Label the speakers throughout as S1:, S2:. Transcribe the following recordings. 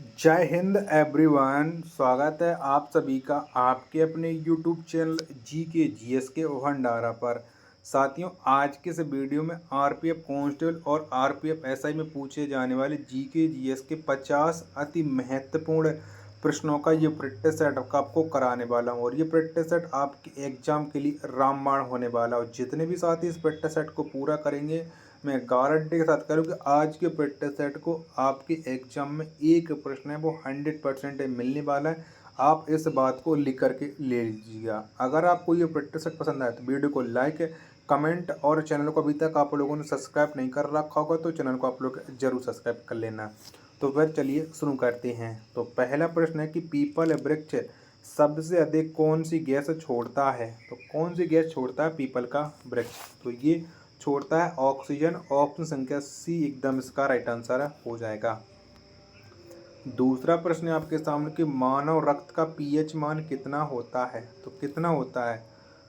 S1: जय हिंद एवरीवन। स्वागत है आप सभी का आपके अपने यूट्यूब चैनल जी के जी एस के भंडारा पर। साथियों, आज के इस वीडियो में आरपीएफ कांस्टेबल और आरपीएफ एसआई में पूछे जाने वाले जी के जी एस के 50 अति महत्वपूर्ण प्रश्नों का ये प्रैक्टिस सेट आपको कराने वाला हूँ। और ये प्रैक्टिस सेट आपके एग्जाम के लिए रामबाण होने वाला हो। जितने भी साथी इस प्रैक्टिस सेट को पूरा करेंगे, मैं गारंटी के साथ करूँ कि आज के प्रैक्टिस सेट को आपके एग्जाम में एक प्रश्न है वो 100% मिलने वाला है। आप इस बात को लिख करके ले लीजिएगा। अगर आपको ये प्रैक्टिस सेट पसंद आए तो वीडियो को लाइक, कमेंट और चैनल को अभी तक आप लोगों ने सब्सक्राइब नहीं कर रखा होगा तो चैनल को आप लोग जरूर सब्सक्राइब कर लेना। तो फिर चलिए शुरू करते हैं। तो पहला प्रश्न है कि पीपल वृक्ष सबसे अधिक कौन सी गैस छोड़ता है। तो कौन सी गैस छोड़ता है पीपल का वृक्ष? तो ये छोड़ता है ऑक्सीजन। ऑप्शन संख्या सी एकदम इसका राइट आंसर हो जाएगा। दूसरा प्रश्न है आपके सामने कि मानव रक्त का पीएच मान कितना होता है। तो कितना होता है?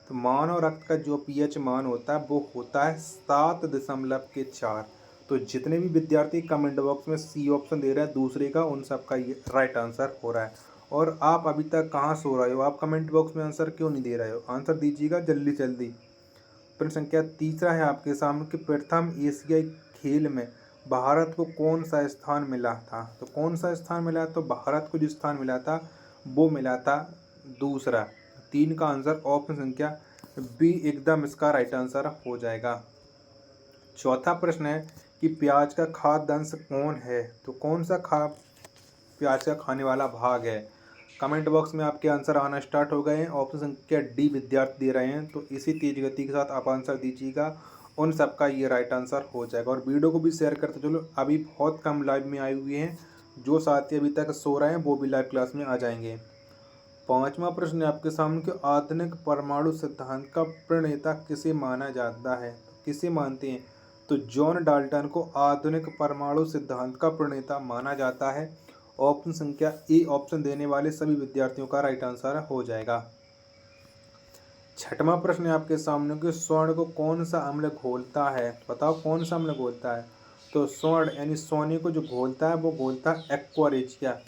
S1: तो मानव रक्त का जो पीएच मान होता है वो होता है 7.4। तो जितने भी विद्यार्थी कमेंट बॉक्स में सी ऑप्शन दे रहे हैं दूसरे का, उन सब का ये राइट आंसर हो रहा है। और आप अभी तक कहाँ सो रहे हो? आप कमेंट बॉक्स में आंसर क्यों नहीं दे रहे हो? आंसर दीजिएगा जल्दी जल्दी। प्रश्न संख्या तीसरा है आपके सामने कि प्रथम एशियाई खेल में भारत को कौन सा स्थान मिला था। तो कौन सा स्थान मिला? तो भारत को जो स्थान मिला था वो मिला था दूसरा। 3 का आंसर ऑप्शन संख्या बी एकदम इसका राइट आंसर हो जाएगा। चौथा प्रश्न है कि प्याज का खाद्य अंश कौन है। तो कौन सा प्याज का खाने वाला भाग है? कमेंट बॉक्स में आपके आंसर आना स्टार्ट हो गए हैं। ऑप्शन संख्या डी विद्यार्थी दे रहे हैं, तो इसी तेज गति के साथ आप आंसर दीजिएगा। उन सबका ये राइट आंसर हो जाएगा। और वीडियो को भी शेयर करते चलो। अभी बहुत कम लाइव में आए हुए हैं। जो साथी अभी तक सो रहे हैं वो भी लाइव क्लास में आ जाएंगे। पांचवा प्रश्न है आपके सामने कि आधुनिक परमाणु सिद्धांत का प्रणेता किसे माना जाता है। तो किसे मानते हैं? तो जॉन डाल्टन को आधुनिक परमाणु सिद्धांत का प्रणेता माना जाता है। ऑप्शन संख्या ए ऑप्शन देने वाले सभी विद्यार्थियों का राइट आंसर हो जाएगा। छठवां प्रश्न है आपके सामने कि स्वर्ण को कौन सा अम्ल घोलता है। बताओ कौन सा अम्ल घोलता है? तो स्वर्ण यानी सोने को जो घोलता है वो घोलता है एक्वारेजिया।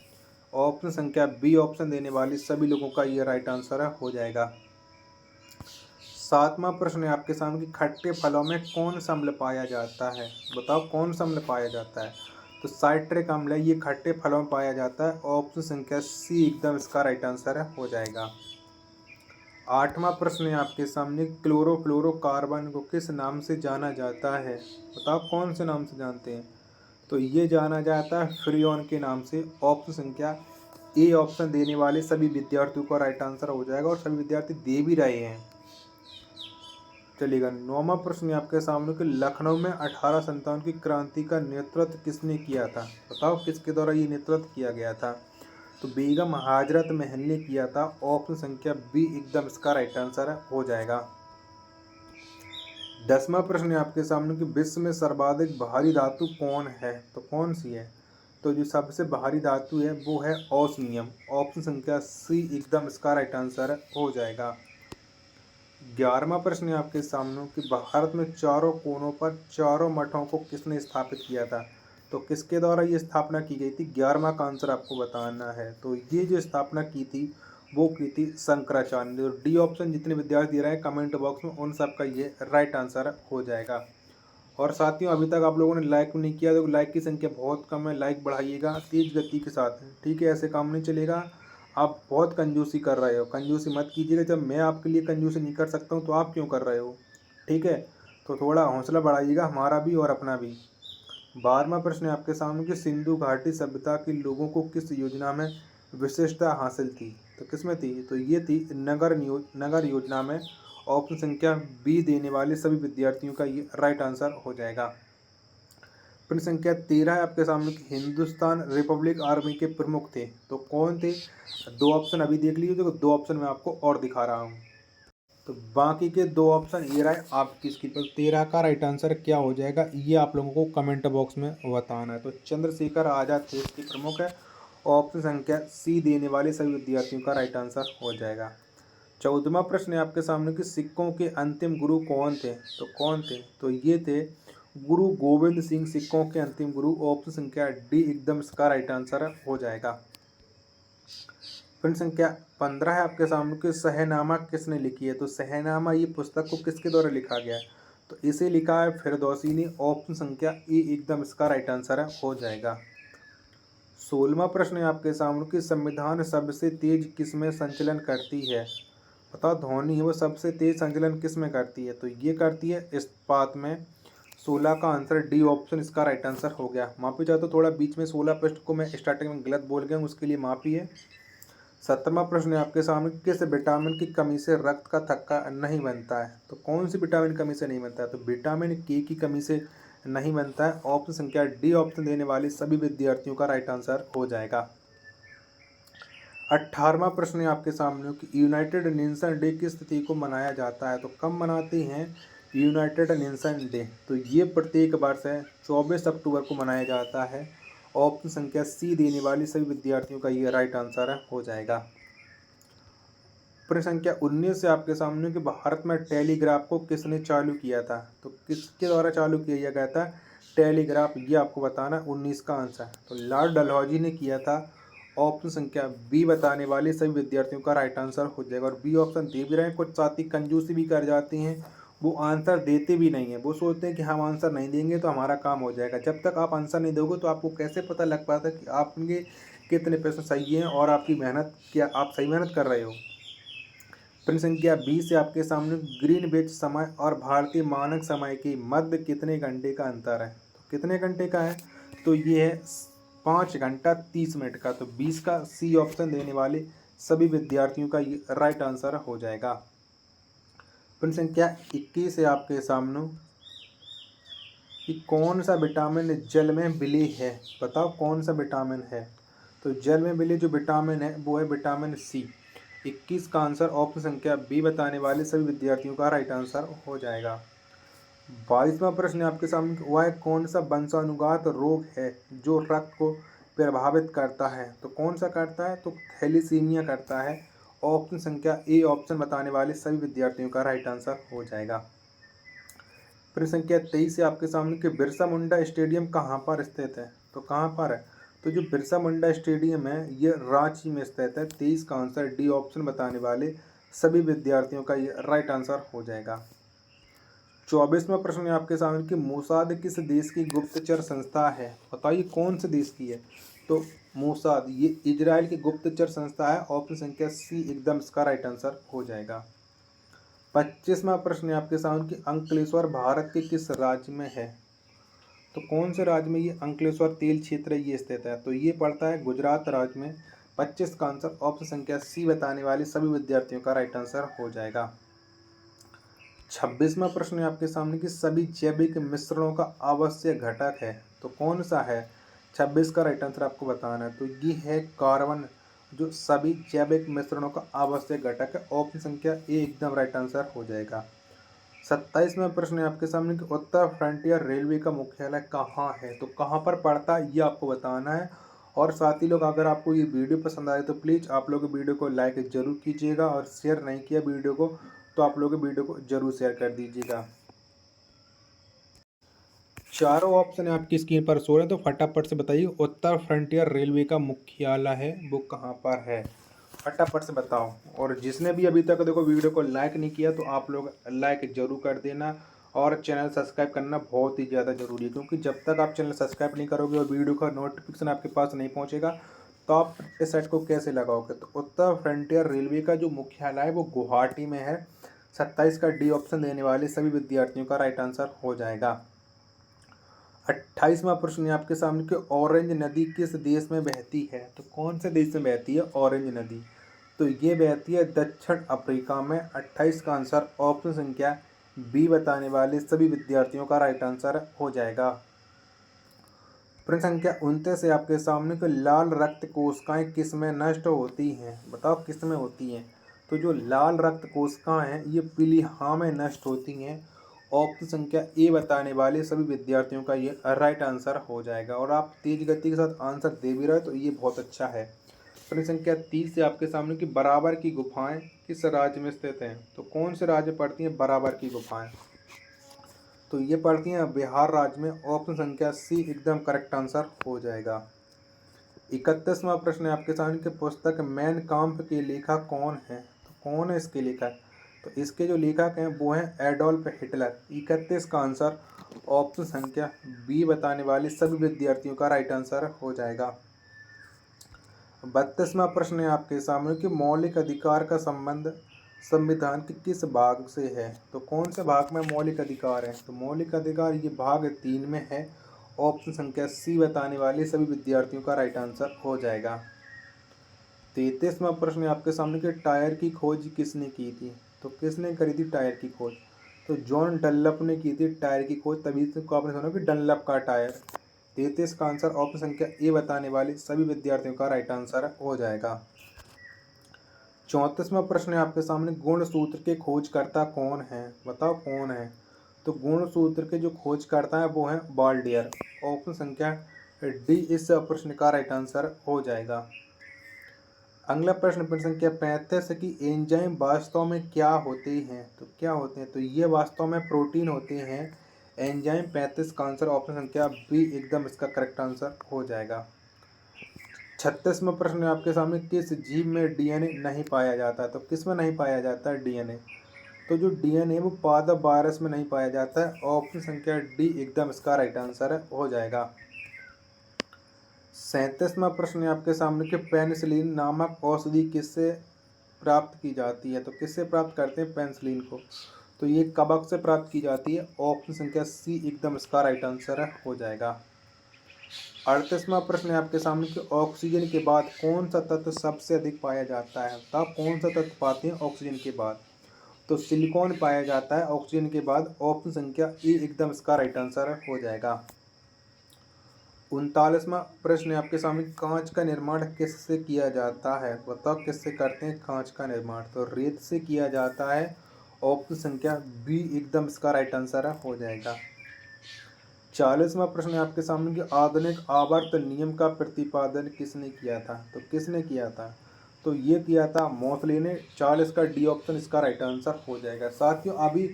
S1: ऑप्शन संख्या बी ऑप्शन देने वाले सभी लोगों का ये राइट आंसर हो जाएगा। सातवां प्रश्न है आपके सामने कि खट्टे फलों में कौन सा अम्ल पाया जाता है। बताओ कौन सा अम्ल पाया जाता है? तो साइट्रिक अम्ल है, ये खट्टे फलों में पाया जाता है। ऑप्शन संख्या सी एकदम इसका राइट आंसर हो जाएगा। आठवां प्रश्न है आपके सामने क्लोरोफ्लोरोकार्बन को किस नाम से जाना जाता है। बताओ कौन से नाम से जानते हैं? तो ये जाना जाता है फ्रियोन के नाम से। ऑप्शन संख्या ए ऑप्शन देने वाले सभी विद्यार्थियों का राइट आंसर हो जाएगा और सभी विद्यार्थी दे भी रहे हैं। चलिएगा, नौवां प्रश्न आपके सामने कि लखनऊ में 1857 की क्रांति का नेतृत्व किसने किया था। बताओ किसके द्वारा ये नेतृत्व किया गया था? तो बेगम हाजरत महल ने किया था। ऑप्शन संख्या बी एकदम इसका राइट आंसर हो जाएगा। 10वां प्रश्न है आपके सामने कि विश्व में सर्वाधिक भारी धातु कौन है। तो कौन सी है? तो जो सबसे भारी धातु है वो है ओस्मियम। ऑप्शन संख्या सी एकदम इसका राइट आंसर हो जाएगा। 11वां प्रश्न है आपके सामने कि भारत में चारों कोनों पर चारों मठों को किसने स्थापित किया था। तो किसके द्वारा ये स्थापना की गई थी? 11वां का आंसर आपको बताना है। तो ये जो स्थापना की थी वो की थी शंकराचार्य ने। तो डी ऑप्शन जितने विद्यार्थी दे रहे हैं कमेंट बॉक्स में, उन सब का ये राइट आंसर हो जाएगा। और साथियों, अभी तक आप लोगों ने लाइक नहीं किया तो लाइक की संख्या बहुत कम है, लाइक बढ़ाइएगा तेज गति के साथ। ठीक है, ऐसे काम नहीं चलेगा। आप बहुत कंजूसी कर रहे हो, कंजूसी मत कीजिएगा। जब मैं आपके लिए कंजूसी नहीं कर सकता हूँ तो आप क्यों कर रहे हो? ठीक है, तो थोड़ा हौसला बढ़ाइएगा हमारा भी और अपना भी। 12वां प्रश्न है आपके सामने कि सिंधु घाटी सभ्यता के लोगों को किस योजना में विशेषता हासिल थी। तो किस में थी? तो ये थी नगर योजना में। ऑप्शन संख्या बी देने वाले सभी विद्यार्थियों का ये राइट आंसर हो जाएगा। प्रश्न संख्या 13 है आपके सामने कि हिंदुस्तान रिपब्लिक आर्मी के प्रमुख थे। तो कौन थे? 2 ऑप्शन अभी देख लीजिए। देखो 2 ऑप्शन मैं आपको और दिखा रहा हूँ। तो बाकी के 2 ऑप्शन ये रहे आपकी स्क्रीन पर। 13 का राइट आंसर क्या हो जाएगा ये आप लोगों को कमेंट बॉक्स में बताना है। तो चंद्रशेखर आजाद देश के प्रमुख है। ऑप्शन संख्या सी देने वाले सभी विद्यार्थियों का राइट आंसर हो जाएगा। 14वां प्रश्न है आपके सामने कि सिखों के अंतिम गुरु कौन थे। तो कौन थे? तो ये थे गुरु गोविंद सिंह सिखों के अंतिम गुरु। ऑप्शन संख्या डी एकदम इसका राइट आंसर हो जाएगा। प्रश्न संख्या 15 है आपके सामने कि शहनामा किसने लिखी है। तो शहनामा ये पुस्तक को किसके द्वारा लिखा गया है। तो इसे लिखा है फिरदौसी ने। ऑप्शन संख्या ए एकदम इसका राइट आंसर हो जाएगा। 16वां प्रश्न है आपके सामने कि संविधान सबसे तेज किस में संचलन करती है। बताओ ध्वनि वो सबसे तेज संचलन किस में करती है। तो ये करती है इस्पात में। 16 का आंसर डी ऑप्शन इसका राइट आंसर हो गया। माफी चाहता हूँ थोड़ा बीच में 16 प्रश्न को मैं स्टार्टिंग में गलत बोल गया हूँ, उसके लिए माफी है। 17वां प्रश्न है आपके सामने किस विटामिन की कमी से रक्त का थक्का नहीं बनता है। तो कौन सी विटामिन कमी से नहीं बनता है। तो विटामिन के की कमी से नहीं बनता है। ऑप्शन संख्या डी ऑप्शन देने वाले सभी विद्यार्थियों का राइट आंसर हो जाएगा। 18वां प्रश्न है आपके सामने कि यूनाइटेड नेशन डे किस तिथि को मनाया जाता है। तो कब मनाते हैं यूनाइटेड नेशन डे। तो ये प्रत्येक वर्ष है 24 अक्टूबर को मनाया जाता है। ऑप्शन संख्या सी देने वाली सभी विद्यार्थियों का ये राइट आंसर हो जाएगा। प्रश्न संख्या 19 से आपके सामने कि भारत में टेलीग्राफ को किसने चालू किया था। तो किसके द्वारा चालू किया गया था टेलीग्राफ, ये आपको बताना 19 का आंसर। तो लॉर्ड डलहौजी ने किया था। ऑप्शन संख्या बी बताने वाले सभी विद्यार्थियों का राइट आंसर हो जाएगा। और बी ऑप्शन दे भी रहे हैं, कुछ साथी कंजूसी भी कर जाते हैं, वो आंसर देते भी नहीं है। वो सोचते हैं कि हम आंसर नहीं देंगे तो हमारा काम हो जाएगा। जब तक आप आंसर नहीं दोगे तो आपको कैसे पता लग पाता कि आपके कितने प्रश्न सही हैं और आपकी मेहनत क्या आप सही मेहनत कर रहे हो। प्रश्न संख्या 20 से आपके सामने ग्रीनविच समय और भारतीय मानक समय के मध्य कितने घंटे का अंतर है। तो कितने घंटे का है। तो ये है 5 घंटा 30 मिनट का। तो 20 का सी ऑप्शन देने वाले सभी विद्यार्थियों का ये राइट आंसर हो जाएगा। प्रश्न संख्या 21 है आपके सामने कि कौन सा विटामिन जल में विलीन है। बताओ कौन सा विटामिन है। तो जल में विलीन जो विटामिन है वो है विटामिन सी। 21 का आंसर ऑप्शन संख्या बी बताने वाले सभी विद्यार्थियों का राइट आंसर हो जाएगा। 22वां प्रश्न आपके सामने वह कौन सा वंशानुगत रोग है जो रक्त को प्रभावित करता है। तो कौन सा करता है। तो थैलीसीमिया करता है। ऑप्शन संख्या ए ऑप्शन बताने वाले सभी विद्यार्थियों का राइट आंसर हो जाएगा। प्रश्न संख्या 23 से आपके सामने कि बिरसा मुंडा स्टेडियम कहाँ पर स्थित है। तो कहाँ पर है। तो जो बिरसा मुंडा स्टेडियम है ये रांची में स्थित है। 23 का आंसर डी ऑप्शन बताने वाले सभी विद्यार्थियों का ये राइट आंसर हो जाएगा। 24वां प्रश्न है आपके सामने कि मोसाद किस देश की गुप्तचर संस्था है। बताइए कौन से देश की है। तो मोसाद ये इजराइल की गुप्तचर संस्था है। ऑप्शन संख्या सी एकदम इसका राइट आंसर हो जाएगा। 25वां प्रश्न है आपके सामने कि अंकलेश्वर भारत के किस राज्य में है। तो कौन से राज्य में ये अंकलेश्वर तेल क्षेत्र ये स्थित है। तो ये पड़ता है गुजरात राज्य में। 25 का आंसर ऑप्शन संख्या सी बताने वाले सभी विद्यार्थियों का राइट आंसर हो जाएगा। 26वां प्रश्न है आपके सामने कि सभी जैविक मिश्रणों का आवश्यक घटक है। तो कौन सा है। 26 का राइट आंसर आपको बताना है। तो ये है कार्बन, जो सभी जैविक मिश्रणों का आवश्यक घटक है। ऑप्शन संख्या ए एकदम राइट आंसर हो जाएगा। 27वां प्रश्न है आपके सामने कि उत्तर फ्रंटियर रेलवे का मुख्यालय कहाँ है। तो कहाँ पर पड़ता है ये आपको बताना है। और साथ ही लोग अगर आपको ये वीडियो पसंद आए तो प्लीज़ आप लोग वीडियो को लाइक जरूर कीजिएगा और शेयर नहीं किया वीडियो को तो आप लोग वीडियो को जरूर शेयर कर दीजिएगा। चारों ऑप्शन आपकी स्क्रीन पर शो रहे हैं तो फटाफट से बताइए उत्तर फ्रंटियर रेलवे का मुख्यालय है वो कहाँ पर है। फटाफट से बताओ। और जिसने भी अभी तक देखो वीडियो को लाइक नहीं किया तो आप लोग लाइक जरूर कर देना और चैनल सब्सक्राइब करना बहुत ही ज़्यादा ज़रूरी है। क्योंकि जब तक आप चैनल सब्सक्राइब नहीं करोगे और वीडियो का नोटिफिकेशन आपके पास नहीं पहुँचेगा तो आप इस साइट को कैसे लगाओगे। तो उत्तर फ्रंटियर रेलवे का जो मुख्यालय है वो गुवाहाटी में है। 27 का डी ऑप्शन देने वाले सभी विद्यार्थियों का राइट आंसर हो जाएगा। 28वां प्रश्न है आपके सामने कि ऑरेंज नदी किस देश में बहती है। तो कौन से देश में बहती है ऑरेंज नदी। तो ये बहती है दक्षिण अफ्रीका में। 28 का आंसर ऑप्शन संख्या बी बताने वाले सभी विद्यार्थियों का राइट आंसर हो जाएगा। प्रश्न संख्या 29 से आपके सामने कि लाल रक्त कोशिकाएं किस में नष्ट होती हैं। बताओ किस में होती हैं। तो जो लाल रक्त कोशिकाएं हैं ये पीलिया में नष्ट होती हैं। ऑप्शन संख्या ए बताने वाले सभी विद्यार्थियों का ये राइट आंसर हो जाएगा। और आप तेज गति के साथ आंसर दे भी रहे हो तो ये बहुत अच्छा है। प्रश्न संख्या 30 से आपके सामने कि बराबर की गुफाएं किस राज्य में स्थित हैं। तो कौन से राज्य पड़ती हैं बराबर की गुफाएं। तो ये पड़ती हैं बिहार राज्य में। ऑप्शन संख्या सी एकदम करेक्ट आंसर हो जाएगा। 31वां प्रश्न है आपके सामने कि पुस्तक मैन काम्फ के लेखक कौन है? तो कौन है इसके लेखक? तो इसके जो लेखक हैं वो हैं एडोल्फ हिटलर। 31 का आंसर ऑप्शन संख्या बी बताने वाले सभी विद्यार्थियों का राइट आंसर हो जाएगा। 32वां प्रश्न है आपके सामने कि मौलिक अधिकार का संबंध संविधान के किस भाग से है? तो कौन से भाग में मौलिक अधिकार है? तो मौलिक अधिकार ये भाग 3 में है। ऑप्शन संख्या सी बताने वाले सभी विद्यार्थियों का राइट आंसर हो जाएगा। 33वां प्रश्न है आपके सामने कि टायर की खोज किसने की थी? तो किसने करी थी टायर की खोज? तो जॉन डनलप ने की थी टायर की खोज, तभी तो आपने सुना कि डनलप का टायर। 33 का आंसर ऑप्शन संख्या ए बताने वाले सभी विद्यार्थियों का राइट आंसर हो जाएगा। 34वां प्रश्न है आपके सामने गुण सूत्र के खोजकर्ता कौन है? बताओ कौन है? तो गुण सूत्र के जो खोजकर्ता है वो हैं बाल्डियर। ऑप्शन संख्या डी इस प्रश्न का राइट आंसर हो जाएगा। अगला प्रश्न संख्या 35 कि एंजाइम वास्तव में क्या होते हैं? तो क्या होते हैं? तो ये वास्तव में प्रोटीन होते हैं एंजाइम। 35 का आंसर ऑप्शन संख्या बी एकदम इसका करेक्ट आंसर हो जाएगा। 36वां प्रश्न है आपके सामने किस जीव में डीएनए नहीं पाया जाता? तो किस में नहीं पाया जाता है डीएनए? तो जो डीएनए वो पादप वायरस में नहीं पाया जाता है। ऑप्शन संख्या डी एकदम इसका राइट आंसर हो जाएगा। 37वां प्रश्न है आपके सामने कि पेनिसिलिन नामक औषधि किससे प्राप्त की जाती है? तो किससे प्राप्त करते हैं पेनिसिलिन को? तो ये कवक से प्राप्त की जाती है। ऑप्शन संख्या सी एकदम इसका राइट आंसर हो जाएगा। 38वां प्रश्न है आपके सामने कि ऑक्सीजन के बाद कौन सा तत्व सबसे अधिक पाया जाता है? तब कौन सा तत्व पाते हैं ऑक्सीजन के बाद? तो सिलिकॉन पाया जाता है ऑक्सीजन के बाद। ऑप्शन संख्या ए एकदम इसका राइट आंसर हो जाएगा। 39वां प्रश्न है आपके सामने कांच का निर्माण किससे किया जाता है? बताओ किससे करते हैं कांच का निर्माण? तो रेत से किया जाता है। ऑप्शन संख्या बी एकदम इसका राइट आंसर हो जाएगा। 40वां प्रश्न है आपके सामने कि आधुनिक आवर्त नियम का प्रतिपादन किसने किया था? तो किसने किया था? तो ये किया था मोसले ने। 40 का डी ऑप्शन इसका राइट आंसर हो जाएगा। साथियों अभी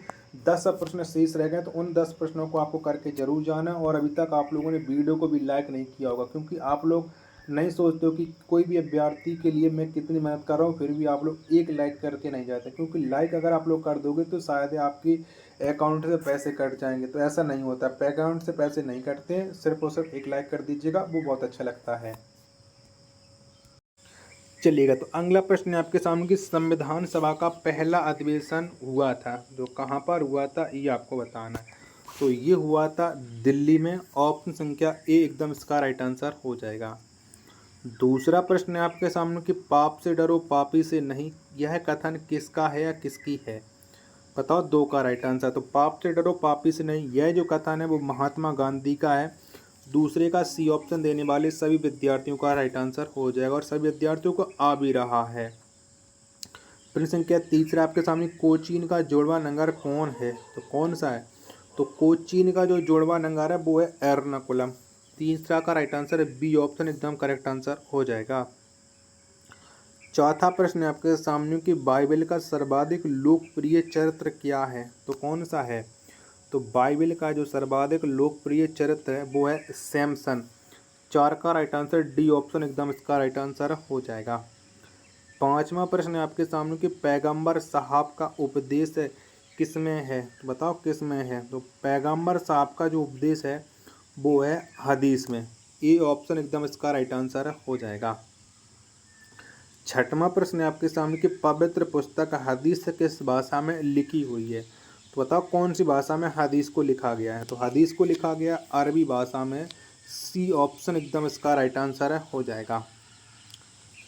S1: 10 प्रश्न शेष रह गए, तो उन 10 प्रश्नों को आपको करके जरूर जाना। और अभी तक आप लोगों ने वीडियो को भी लाइक नहीं किया होगा, क्योंकि आप लोग नहीं सोचते हो कि कोई भी अभ्यर्थी के लिए मैं कितनी मेहनत कर रहा हूँ, फिर भी आप लोग एक लाइक करके नहीं जाते। क्योंकि लाइक अगर आप लोग कर दोगे तो शायद आपकी अकाउंट से पैसे कट जाएंगे, तो ऐसा नहीं होता। अकाउंट से पैसे नहीं कटते हैं, सिर्फ और सिर्फ एक लाइक कर दीजिएगा, वो बहुत अच्छा लगता है। चलिएगा, तो अगला प्रश्न है आपके सामने कि संविधान सभा का पहला अधिवेशन हुआ था, जो कहाँ पर हुआ था ये आपको बताना है। तो ये हुआ था दिल्ली में। ऑप्शन संख्या ए एकदम इसका राइट आंसर हो जाएगा। दूसरा प्रश्न है आपके सामने कि पाप से डरो पापी से नहीं, यह कथन किसका है या किसकी है? बताओ दो का राइट आंसर। तो पाप से डरो पापी से नहीं, यह जो कथन है वो महात्मा गांधी का है। दूसरे का सी ऑप्शन देने वाले सभी विद्यार्थियों का राइट आंसर हो जाएगा, और सभी विद्यार्थियों को आ भी रहा है। प्रश्न संख्या तीसरा आपके सामने कोचीन का जोड़वा नगर कौन है? तो कौन सा है? तो कोचीन का जो जोड़वा नगर है वो है एर्नाकुलम। तीसरा का राइट आंसर है बी ऑप्शन एकदम करेक्ट आंसर हो जाएगा। चौथा प्रश्न है आपके सामने कि बाइबल का सर्वाधिक लोकप्रिय चरित्र क्या है? तो कौन सा है? तो बाइबल का जो सर्वाधिक लोकप्रिय चरित्र है वो है सैमसन। 4 का राइट आंसर डी ऑप्शन एकदम इसका राइट आंसर हो जाएगा। पांचवा प्रश्न है आपके सामने कि पैगंबर साहब का उपदेश किस में है? तो बताओ किस में है? तो पैगंबर साहब का जो उपदेश है वो है हदीस में। ए ऑप्शन एकदम इसका राइट आंसर हो जाएगा। छठवां प्रश्न है आपके सामने कि पवित्र पुस्तक हदीस किस भाषा में लिखी हुई है? तो बताओ कौन सी भाषा में हदीस को लिखा गया है? तो हदीस को लिखा गया अरबी भाषा में। सी ऑप्शन एकदम इसका राइट आंसर हो जाएगा।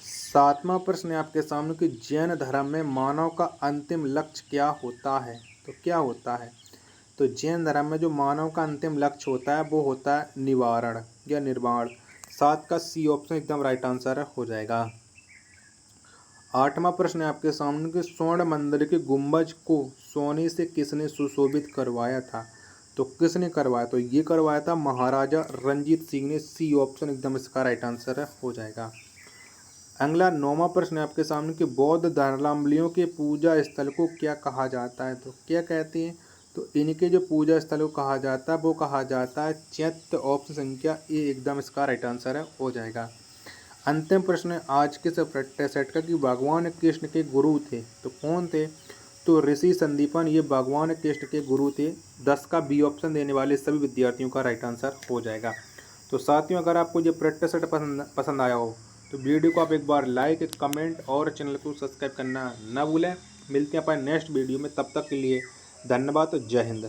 S1: सातवां प्रश्न है आपके सामने कि जैन धर्म में मानव का अंतिम लक्ष्य क्या होता है? तो क्या होता है? तो जैन धर्म में जो मानव का अंतिम लक्ष्य होता है वो होता है निवारण या निर्वाण। 7 का सी ऑप्शन एकदम राइट आंसर हो जाएगा। आठवां प्रश्न है आपके सामने कि स्वर्ण मंदिर के गुंबज को सोने से किसने सुशोभित करवाया था? तो किसने करवाया? तो ये करवाया था महाराजा रंजीत सिंह ने। सी ऑप्शन एकदम इसका राइट आंसर हो जाएगा। अगला 9वां प्रश्न है आपके सामने कि बौद्ध धर्मावलंबियों के पूजा स्थल को क्या कहा जाता है? तो क्या कहते हैं? तो इनके जो पूजा स्थल को कहा जाता है वो कहा जाता है चैत्य। ऑप्शन संख्या ए एकदम इसका राइट आंसर है, हो जाएगा। अंतिम प्रश्न आज के सेट का कि भगवान कृष्ण के गुरु थे तो कौन थे? तो ऋषि संदीपन ये भगवान कृष्ण के गुरु थे। 10 का बी ऑप्शन देने वाले सभी विद्यार्थियों का राइट आंसर हो जाएगा। तो साथियों, अगर आपको ये प्रैक्टिस सेट पसंद आया हो तो वीडियो को आप एक बार लाइक, कमेंट और चैनल को सब्सक्राइब करना ना भूलें। मिलते हैं अपन नेक्स्ट वीडियो में, तब तक के लिए धन्यवाद। जय हिंद।